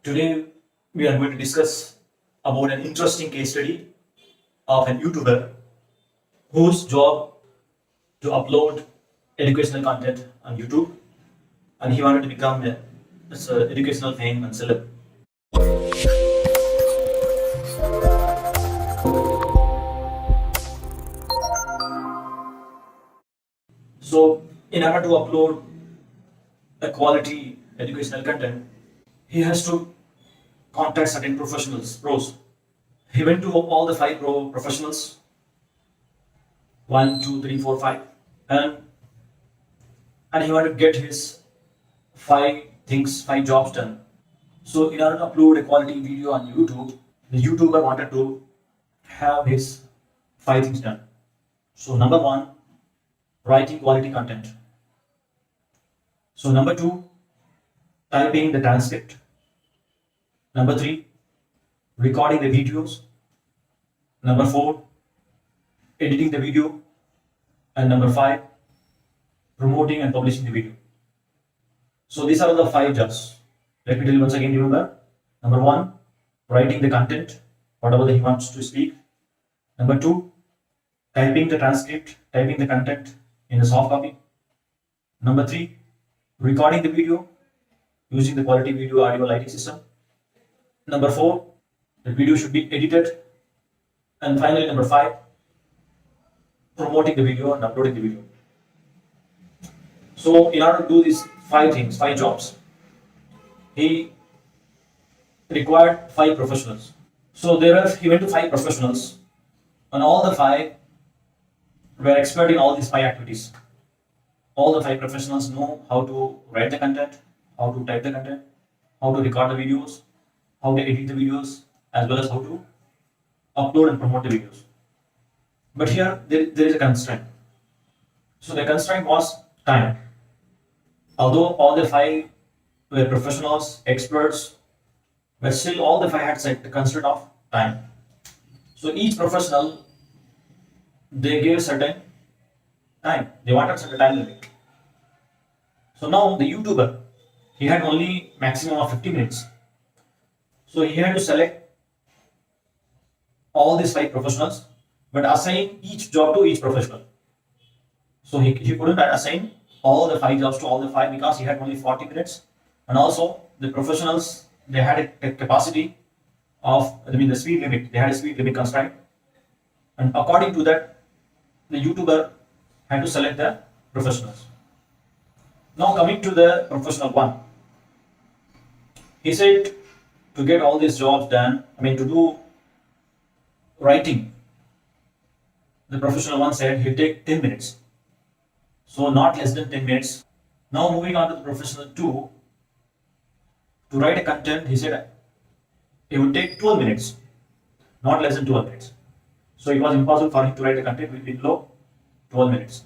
Today we are going to discuss about an interesting case study of an YouTuber whose job to upload educational content on YouTube, and he wanted to become a educational fame and celeb. So in order to upload a quality educational content, he has to contact certain professionals, pros. He went to all the five professionals, one, two, three, four, five, and and he wanted to get his five things, five jobs done. So in order to upload a quality video on YouTube, the YouTuber wanted to have his five things done. So number one, writing quality content. So number two, typing the transcript. Number three, recording the videos. Number four, editing the video. And number five, promoting and publishing the video. So these are the five jobs. Let me tell you once again, remember. Number one, writing the content, whatever he wants to speak. Number two, typing the transcript, typing the content in a soft copy. Number three, recording the video using the quality video audio lighting system. Number four, the video should be edited. And finally, number five, promoting the video and uploading the video. So in order to do these five things, five jobs, he required five professionals. So he went to five professionals, and all the five were expert in all these five activities. All the five professionals know how to write the content, how to type the content, how to record the videos, how to edit the videos, as well as how to upload and promote the videos. But here there is a constraint. So the constraint was time. Although all the five were professionals, experts, but still all the five had set the constraint of time. So each professional, they gave certain time. They wanted certain time limit. So now the YouTuber, he had only maximum of 50 minutes. So he had to select all these five professionals, but assign each job to each professional. So he couldn't assign all the five jobs to all the five because he had only 40 minutes. And also the professionals, they had a capacity of, the speed limit. They had a speed limit constraint. And according to that, the YouTuber had to select the professionals. Now coming to the professional one, he said to get all these jobs done, to do writing, the professional one said he'll take 10 minutes. So not less than 10 minutes. Now moving on to the professional two, to write a content, he said it would take 12 minutes, not less than 12 minutes. So it was impossible for him to write a content below 12 minutes.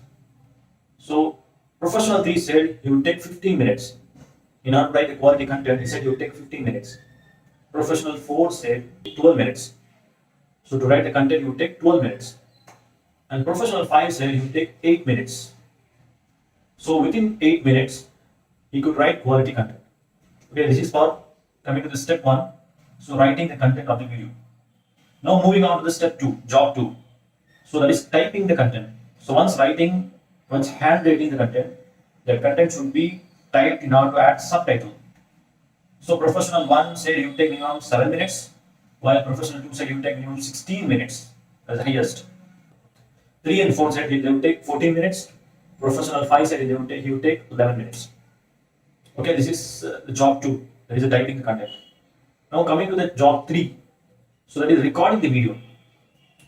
So professional 3 said he would take 15 minutes. In order to write a quality content, he said he would take 15 minutes. Professional 4 said 12 minutes. So to write the content, he would take 12 minutes. And professional 5 said he would take 8 minutes. So within 8 minutes, he could write quality content. Okay, this is for coming to the step 1. So writing the content of the video. Now moving on to the step 2, job 2. So that is typing the content. So once handwriting the content should be typed in order to add subtitle. So professional 1 said he would take minimum 7 minutes, while professional 2 said he would take minimum 16 minutes as the highest. 3 and 4 said they would take 14 minutes. Professional 5 said he would take 11 minutes. Okay, this is the job 2, that is the typing the content. Now coming to the job 3, so that is recording the video.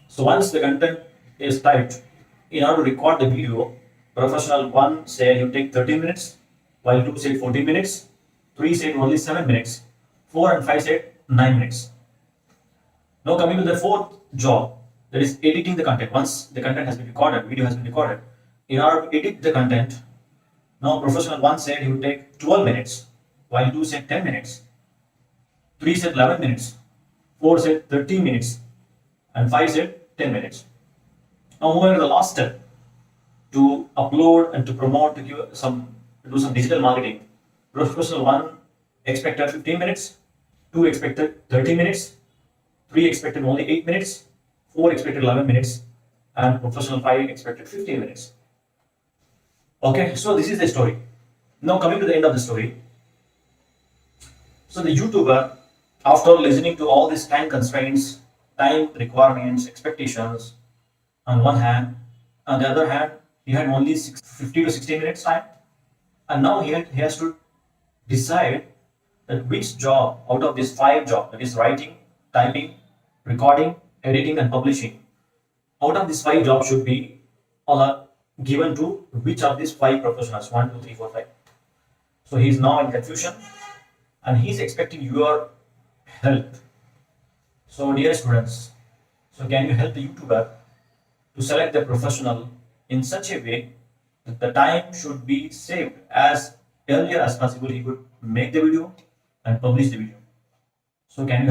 So once the content is typed, in order to record the video, professional 1 said he would take 13 minutes, while 2 said 14 minutes, 3 said only 7 minutes, 4 and 5 said 9 minutes. Now coming to the fourth job, that is editing the content. Once the content has been recorded, video has been recorded, in order to edit the content, now professional 1 said he would take 12 minutes, while 2 said 10 minutes, 3 said 11 minutes, 4 said 13 minutes, and 5 said 10 minutes. Now moving to the last step, to upload and to promote, to do some digital marketing. Professional 1 expected 15 minutes, 2 expected 30 minutes, 3 expected only 8 minutes, 4 expected 11 minutes, and professional 5 expected 15 minutes. Okay, so this is the story. Now coming to the end of the story. So the YouTuber, after listening to all these time constraints, time requirements, expectations, on one hand, on the other hand, he had only 50 to 60 minutes time, and now he has to decide that which job out of these 5 jobs, that is writing, typing, recording, editing, and publishing, out of these 5 jobs should be given to which of these 5 professionals, 1, 2, 3, 4, 5. So he is now in confusion, and he is expecting your help. So dear students, so can you help the YouTuber to select the professional in such a way that the time should be saved as earlier as possible? He could make the video and publish the video. So can you